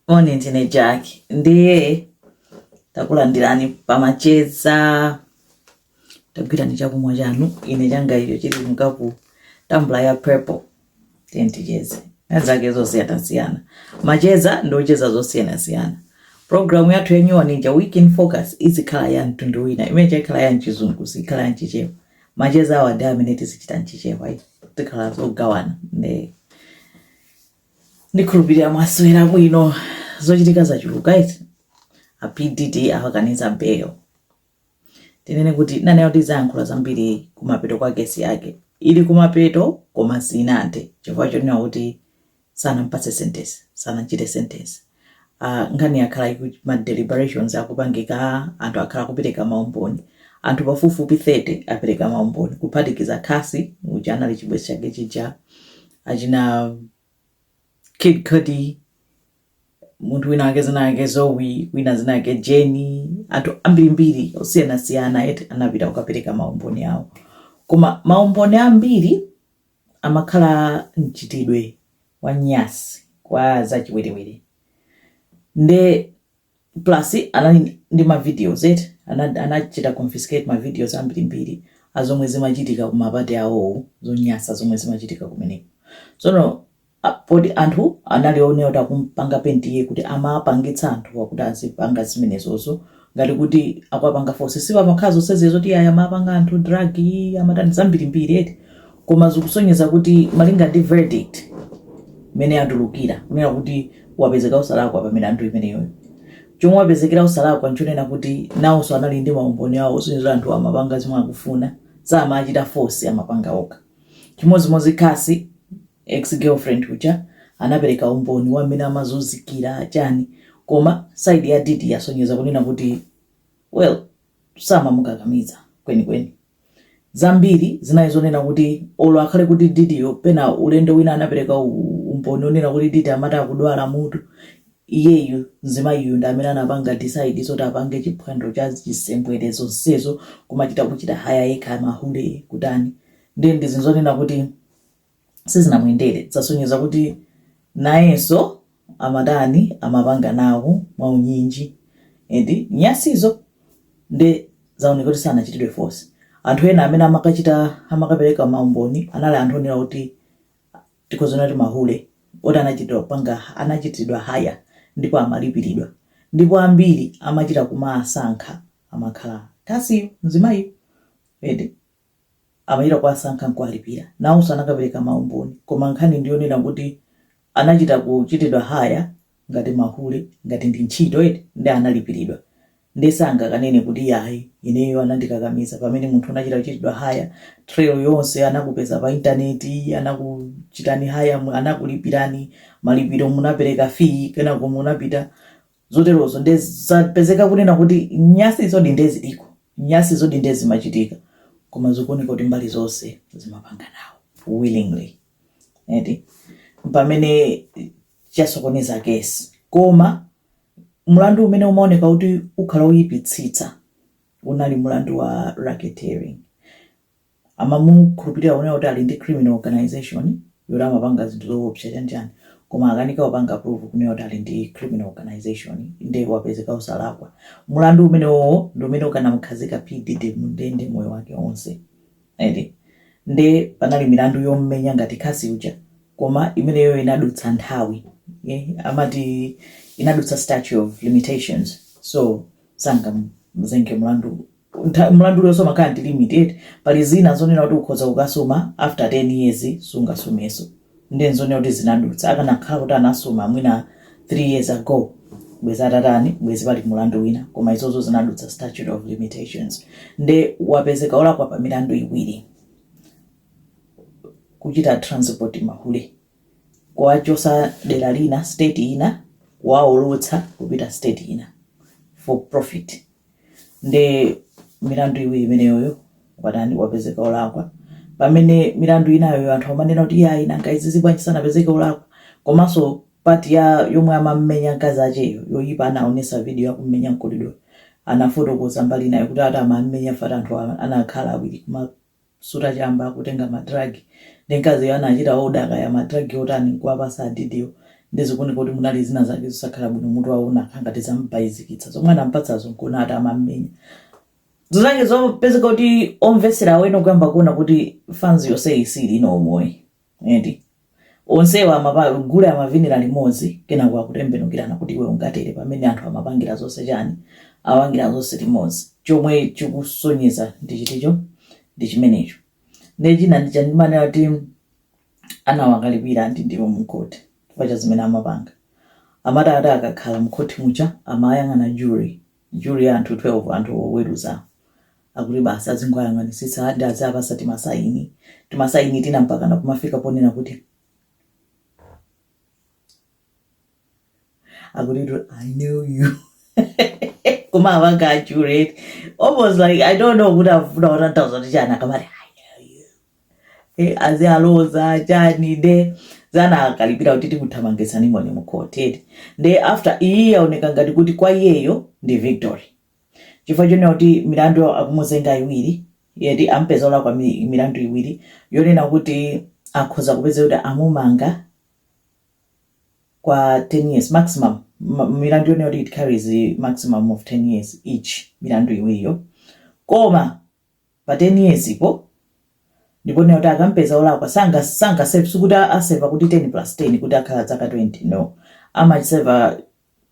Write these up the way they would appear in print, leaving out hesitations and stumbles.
Oni ndine Jack ndiye takulandirani pamacheza tagwira ndi chakumwa chanu ine changa icho chili mukapu tumbler ya purple tenticheze azake zosiyana macheza ndocheza zosiyana program yathu yenyuwa ninja weekend focus izikhala ya mtundu wina imene chakhala ya mchizungu sikhala ya mchichewa macheza awa ndi amene tizichita mchichewa tikhala zogawana ndikhulupirira mwaswera bwino zochitika zachuluka iti a PDD awakaniza bail tinene kuti naneyo tizayankhula zambiri kumapeto kwa kesi yake ili kumapeto koma sinante chifukwa chonena kuti sanampatse sentence sanachite sentence nkhani yakhala ma deliberations akupangika anthu akhala kupereka maumboni anthu pafupifupi 30 apereka maumboni kuphatikiza khasi uja anali chibwezi chake chija achina Kid Cudi muntu wina wake zina yake Zoe wina zina yake Jenny anthu ambirimbiri osiyana eti anapita kukapereka maumboni awo koma maumboni ambiri amakhala mchitidwe wa nyasi kwa zachiwerewere nde plus anali ndi ma videos eti anachita confiscate ma videos ambirimbiri azomwe zimachitika kumapati awo zonyasa zomwe zimachitika kumeneko so poti anthu analionera kuti akumpanga pentiye kuti amapangitsa anthu wakuti azipanga zimenezozo ngati kuti akwapanga force siwa makhazo sezezo kuti aya mapanga anthu drug amatani zambirimbiri eti koma zikusonyeza kuti malinga ndi verdict mene adulukira kunena kuti wapezeka usalakwa pamene anthu imeneyo chomwe wapezekera usalakwa nchonena kuti nawonso anali ndi maumboni awo osonyeza anthu amapanga zimwe akufuna samachita force amapanga okha chimodzimodzi khasi ex-girlfriend uja anapereka umboni wamene amazunzikira chani koma side ya Diddy yasonyeza kunena kuti samamukakamiza kwenikweni zambiri zinayizonena kuti olo akhale kuti Diddy pena ulendo wina anapereka umboni onena kuti Diddy amata akudwala mutu iyeyu nzimayiyu ndi amene anapanga decide zoti apange chiphwando cha chisembwerezo sezo kumachita kuchita haya yekha mahule kutani ndi zinzonena kuti sizinamwendere zasonyeza kuti nayenso amadani amapanga nawo mwaunyinji edi nyasizo nde zaoneka kuti sanachitidwe force anthu ena amene amakapereka maumboni anali anthu onena kuti tikozona kuti mahule oti anachitidwa haya ndipo amalipiridwa ndipo ambiri amachita kumasankha amakhala kasi mzimayi edi amachita kuwasankha nkuwalipira nawonso anakapereka maumboni koma nkhani ndiyonena kuti anachita kuchitidwa haya ngati mahule ngati ndi ntchito eti ndi analipiridwa ndesanga kanene kuti yayi ineyo anandikakamiza pamene munthu anachita kuchitidwa haya trail yonse anakupeza pa intaneti anakuchitani haya anakulipirani malipiro munapereka fee kenako munapita zoterozo ndezapezeka kunena kuti nyasi zodi ndeziliko nyasi zodi ndezimachitika koma zikuoneka kuti mbali zonse zimapanga nawo willingly eti pamene chasokoneza kesi koma mlandu umene umaoneka kuti ukhala uyipitsitsa unali mlandu wa racketeering amamukhulupirira unena kuti ali ndi criminal organization yoti amapanga zinthu zoopsa chanjani koma akanika wapanga proof kunena kuti ali ndi criminal organization nde wapezeka usalakwa mlandu umenewo ndi umene ukanamukhazika PDD mundende moyo wake onse edi nde panali milandu yommenya ngati khasi uja koma imeneyo inadutsa nthawi amati inadutsa statute of limitations so sanga mzenge mlandu lonso makhala ndi limited pali zina zonena kuti ukhoza kukasuma after 10 years sungasumeso ndi nzonena kuti zinadutsa akanakhala kuti anasuma mwina 3 years ago bwezi atatani bwezi pali mlandu wina koma izozo zinadutsa statute of limitations nde wapezeka olakwa pa milandu iwiri kuchita transport mahule kuwachosa dera lina state ina kuwaolotsa kupita state ina for profit nde milandu iwiri imeneyoyo watani wapezeka olakwa pamene milandu inayo anthu amanena kuti yayi nanga izi zibwanji sanapezeka olakwa komanso pati ya yomwe amammenya mkazi acheyo yoyipa anaonesa video yakummenya mkolidwe anafotokoza mbali nayo kuti ati amammenya fata anthu anakhala awiri kumasuta chamba kutenga madragi ndi mkazi anachita odaka ya madragi otani kuwapasa Diddy ndezikuoneka kuti munali zina zake zosakhala bwino mutu waona khangati zambayizikitsa zomwe anampatsazo nkuna ati amamenya zozake zopezeka kuti omvesera awene kuyamba kuona kuti fans yonse isili inomoyi eti onsewa amagula amavinira limodzi kenako akutembenukirana kuti iwe ungatere pamene anthu amapangira zonse chani awangira zonse limodzi chomwe chikusonyeza ndi chiticho ndi chimenecho ndechina ndichandimane kuti anawakalipira ndi ndipo mukoti pacha zimene amapanga amati ati akakhala mkoti mucha amayang'ana jury anthu 12 anthu oweruza akuti basa azingoyang'anisisa ndi azapasa timasaini tina mpaka nakumafika ponena kuti akuti I know you kuma avanga jury almost like I don't know kuti afuna utantauza kuti chani akamati I know you azialoza chani de zana akalipira kuti tikuthamangisani moni mukoti nde after iyi yaoneka ngati kuti kwa iyeyo ndi victory chifukwa chonena kuti milandu akumuzenga iwiri yeti ampeza ola kwa milandu iwiri yonena kuti akhoza kupeza kuti amumanga kwa 10 years maximum milandu yonena kuti it carries the maximum of 10 years each milandu iwiriyo koma pa 10 years ipo ndipo kuti akampeza olakwa sanga save kuti aseva kuti 10 plus 10 kuti akhala zaka 20 no amachiseva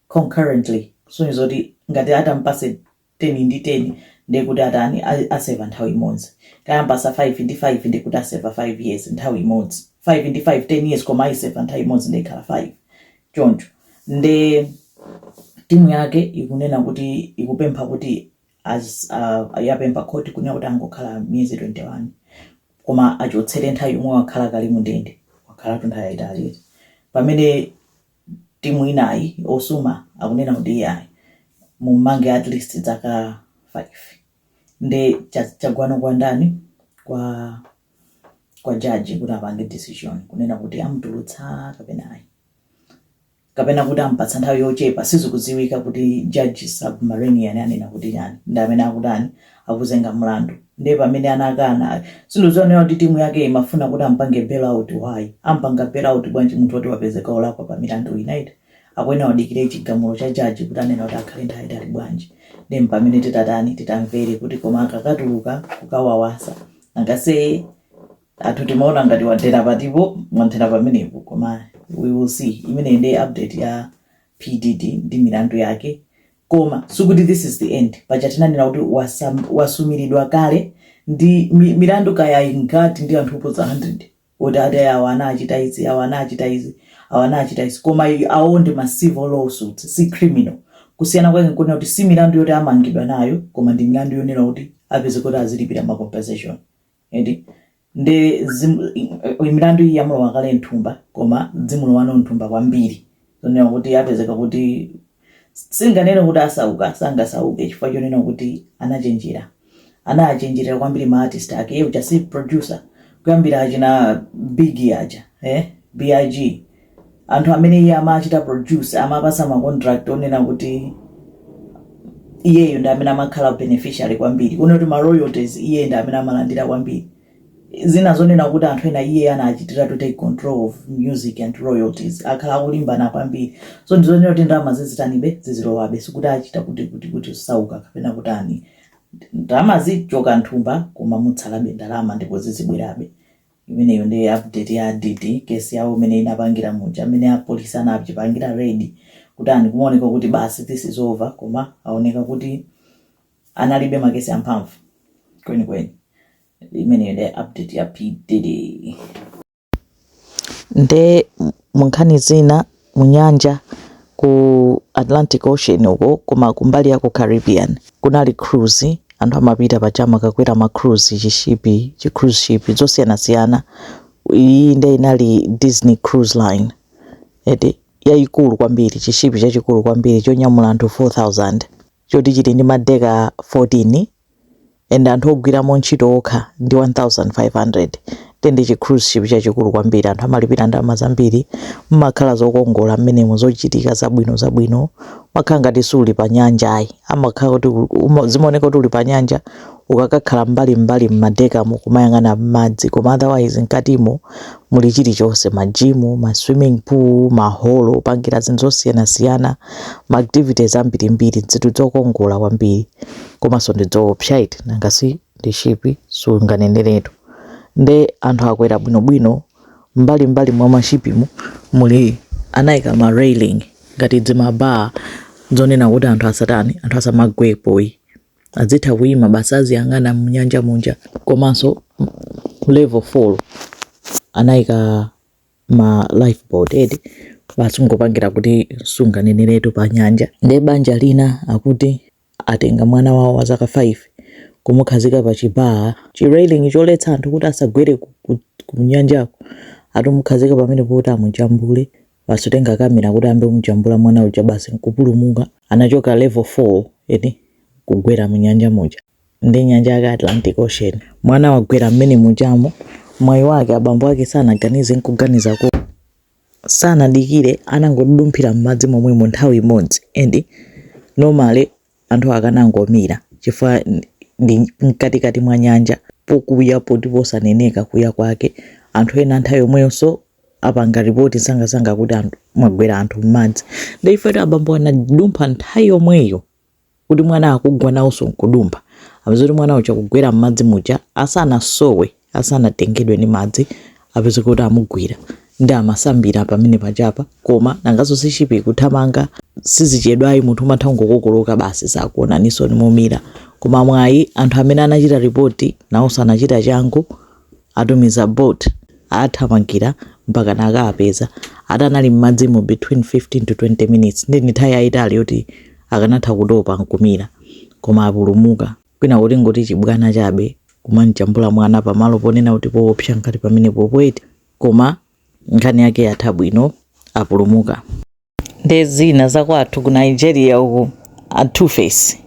concurrently so nizoti ngati atampase 10 ndi 10 ndekuti atani aseva nthawi imodzi kayampasa 5 ndi 5 ndekuti aseva 5 years nthawi imodzi 5 ndi 5 10 years koma iseva nthawi imodzi ndekhala 5 choncho nde timu yake ikunena kuti ikupempha kuti yapempha khoti kunena kuti angokhala miyezi 21 koma achotsere nthawi yomwe wakhala kali mundende wakhala nthawi yayitali pamene timu inayi osuma akunena kuti yayi mumange at least zaka 5 nde chagwano kwa ndani kwa judge kuti apange decision kunena kuti amtulutsa kapena kuti ampatsa nthawi yochepa sizikudziwika kuti judge submarinian anena kuti yani ndamene akudani akuzenga mlandu nde pamene anakana sindozoonera kuti timu yake imafuna kuti ampange bailout why ampanga bailout bwanji munthu woti wapezeka olakwa pa milandu united akwena wadikire chigamulo cha judge kuti anena kuti akhale nthawi itali bwanji nde pamene titamvere kuti koma akakatuluka kukawawasa angase athu timaona ngati wadera patipo mwanthera pamenepo koma we will see imene ndi update ya PDD ndi milandu yake koma sukuti this is the end pacha tinanena kuti wasumiridwa kale ndi milandu kaya ingati ndi anthu upoza 100 odade awana achita izi koma aonde ma civil lawsuits si criminal kusiyana kwake kuna kuti si milandu yoti amangidwa nayo koma ndi milandu yonena kuti apeze kuti azilipira ma compensation edi nde milandu iyi yamulowa kale nthumba koma dzimulowa nthumba kwambiri zonena kuti apezeka kuti singanene kuti sangasauke chifukwa chonena kuti anachenjera kwambiri ma artist ake yeye uchasi producer kuyambira achina big aja BIG anthu amene iye amachita produce amapasa ma contract onena kuti iyeyo ndi amene amakhala beneficiary kwambiri kuna kuti ma royalties iye ndi amene amalandira kwambiri zina zonena kuti anthu ena iye anachitira to take control of music and royalties akhala kulimbana kwambiri so ndizonena kuti ndalama zizitanibe zizilowabe sikuti achita kuti sauka kapena kutani ndalama zichoka nthumba koma mutsalabe ndalama ndipo zizibwerabe imeneyo ndi update ya DD case yawo imene inapangira muja amene apolisi anachipangira ready kuti kuoneka kuti basi this is over koma aoneka kuti analibe makesi amphamvu kweni imeneyo ndi update ya PDD nde munkhani zina munyanja ku Atlantic Ocean uko koma kumbali ya ku Caribbean kunali cruise anthu amapita pachama kakwera ma cruise cruise ship zosiyana iyi nde inali Disney Cruise Line edi yayikulu kwambiri chishipi chachikulu kwambiri chonyamula anthu 4000 choti chili ndi madeka 14 and anthu ogwiramo ntchito okha ndi 1500 ndi cruise ship chachikulu kwambiri, anthu amalipira ndalama zambiri, mmakhala zokongola mmenemo zochitika zabwino, makhala ngati suli pa nyanja ayi, amakhala kuti zimaoneka kuti uli pa nyanja ukakakhala mbali mmadekamo kumayang'ana madzi, koma otherwise mkatimo muli chilichonse, majimu, ma swimming pool, maholo opangira zinthu zosiyanasiyana, ma activities ambirimbiri, zinthu zokongola kwambiri, komanso ndi zoopsa iti nangasi ndi shipi sunganeneretu. Nde anthu akwera bwinobwino mbali mwa mashipimu muli anayika ma railing ngati dzimabaa zonena kuti anthu asamagwepo, azitha kuyima basi aziyang'ana mnyanja munja. Komanso level 4 anayika ma lifeboat edi basi ngopangira kuti sunganeneretu pa nyanja. Nde banja lina akuti atenga mwana wawo wa zaka 5 kumukhazika pa chibaa, chirailing choletsa anthu kuti asagwere ku nyanjako, atumukhazika pamene kuti amujambule, basi utenga kamera kuti ambe kumujambula mwana uja basi nkupulumuka. Anachoka level 4 edi kugwera mu nyanja muja, ndi nyanja ya Atlantic Ocean. Mwana wagwera mmene mujamo, mwayi wake abambo ake sanaganize nkuganizako, sanadikire, anangodumphira m'madzi momwemo nthawi imodzi. Endi normally anthu akanangomira chifukwa ndi mkatikati mwa nyanja, pokuya poti posaneneka kuya kwake. Anthu ena nthawi yomweyonso apanga ripoti sangasanga kuti anthu mwagwera anthu m'madzi. Ndi ifetu abambo anadumpha nthawi yomweyo kuti mwana akugwa nawonso nkudumpha, apeza kuti mwana uja kugwera m'madzi muja asanasowe, asanatengedwe ndi madzi, apeza kuti amugwira ndi amasambira pamene pachapa. Koma nangaso sishipi kuthamanga sizichedwayi, munthu umatha ngokokoloka basi sakuonaninso ni momira. Koma mwayi anthu amene anachita ripoti nawonso anachita changu, atumiza boat athamangira mpaka nakapeza, atanali m'madzimo between 15 to 20 minutes. Ndi nthawi yayitali yoti akanatha kutopa nkumira, koma apulumuka. Kwina kuti ngoti chibwana chabe kumanijambula mwana pamalo ponena kuti poopsa ngati pamene popweti, koma nkhani yake yatha bwino, apulumuka. Ndi zina zakwathu ku Nigeria uku a Two-Face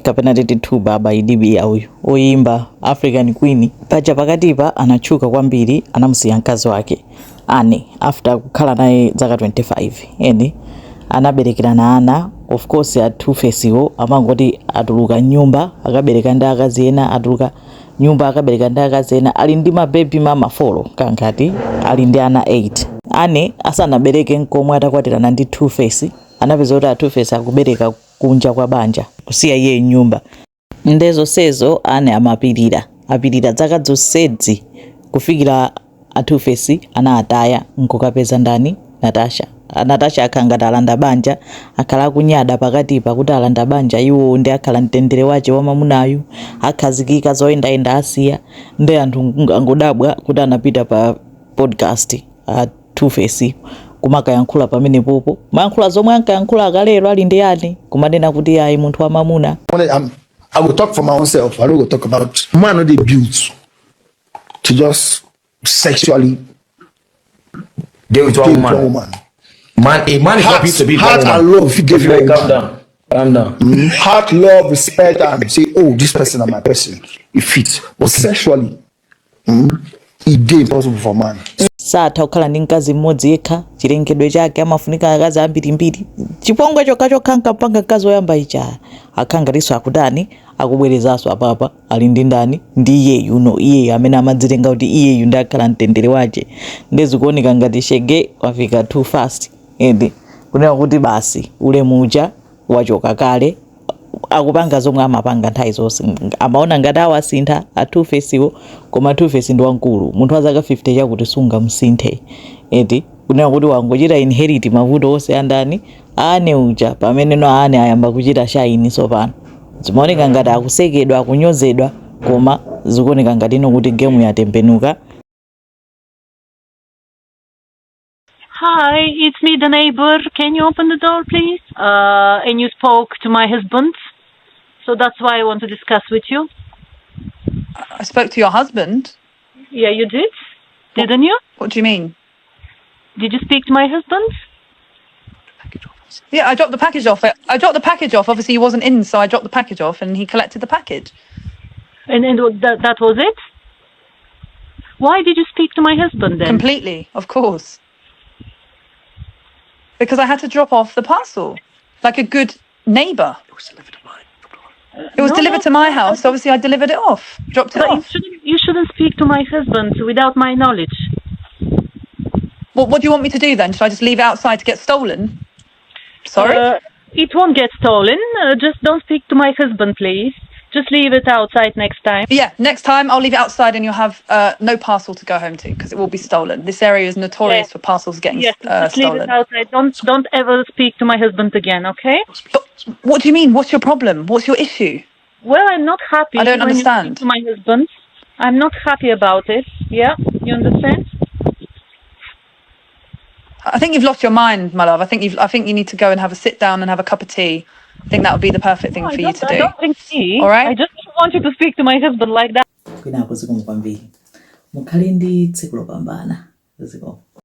kapena titi Two Baba Idibia uyu oyimba African Queen paja pakatipa anatchuka kwambiri, anamusiya mkazi wake Annie after kukhala naye zaka 25. Eni anaberekerana ana, of course a Two-Face iwo amangoti atuluka nyumba akabereka ndi akazi ena, atuluka nyumba akabereka ndi akazi ena, ali ndi mabebi mama 4 kankati, ali ndi ana 8. Annie asanabereke nkomwe atakwatirana ndi Two-Face, anapeza kuti a Two-Face akubereka kunja kwa banja kusiya iye nyumba. Ndezo sezo Annie apirira zaka zonsezi kufikira a Two-Face anataya nkukapeza ndani Natasha akangati alanda banja, akhala kunyada pakatipa kuti alanda banja iwo ndi akhala mtendere wache wa mamunayu, akhazikika zoyendayenda asiya. Ndi anthu angodabwa kuti anapita pa podcast a Two-Face kumakayankhula pamene popo, mayankhula zomwe ankayankhula akalero ali ndi yani kumanena kuti ayi munthu wa mamuna. I will talk for my own self. I don't go talk about man not built to just sexually deal with one woman. Man is not built to be heart and love. If you give you calm down. Heart, love, respect, and say, oh, this person is my person. It fits. But sexually, it is impossible for man. Satha kukhala ndi mkazi mmodzi yekha, chilengedwe chake amafunika akazi ambirimbiri. Chipongwe chokha mpanga mkazi woyamba icha akhangatinso akutani akubwerezaso apapa ali ndi ndani ndi iyeyu iye amene amadzitenga kuti iyeyu ndi akhala mtendere wache. Ndezikuoneka ngati shege wafika too fast. Ende kunena kuti basi ule muja wachoka kale, akupanga zomwe amapanga nthawi zonse. Amaona ngati awasintha a Two-Face iwo, koma Two-Face ndi wankulu, munthu wa zaka 50 chakuti sunga msinthe. Eti kunena kuti wangochita inherit mavuto onse andani Annie uja, pamene Annie ayamba kuchita shaini sopano. Zimaoneka ngati akusekedwa, akunyozedwa, koma zikuoneka ngati kuti game yatembenuka. Hi, it's me, the neighbor. Can you open the door, please? And you spoke to my husband, so that's why I want to discuss with you. I spoke to your husband? Yeah, you did? Didn't you? What do you mean? Did you speak to my husband? Yeah, I dropped the package off. I dropped the package off. Obviously, he wasn't in, so I dropped the package off and he collected the package. And that was it? Why did you speak to my husband then? Completely, of course. Because I had to drop off the parcel like a good neighbour. It was delivered to my house. So obviously, I delivered it off, dropped it But off. you shouldn't speak to my husband without my knowledge. What do you want me to do then? Should I just leave it outside to get stolen? Sorry? It won't get stolen. Just don't speak to my husband, please. Just leave it outside next time. Yeah, next time I'll leave it outside and you'll have no parcel to go home to because it will be stolen. This area is notorious for parcels getting Yes, just leave it stolen. outside. Don't ever speak to my husband again, okay? But what do you mean? What's your problem? What's your issue? Well, I'm not happy. I don't when understand. You speak to my husband. I'm not happy about it. Yeah, you understand? I think you've lost your mind, my love. I think you need to go and have a sit down and have a cup of tea. I think that would be the perfect thing for you to I do. don't think tea. All right? I just don't want you to speak to my husband like that. kwinapo zikomo kwambiri mukhale ndi tsiku lopambana zikomo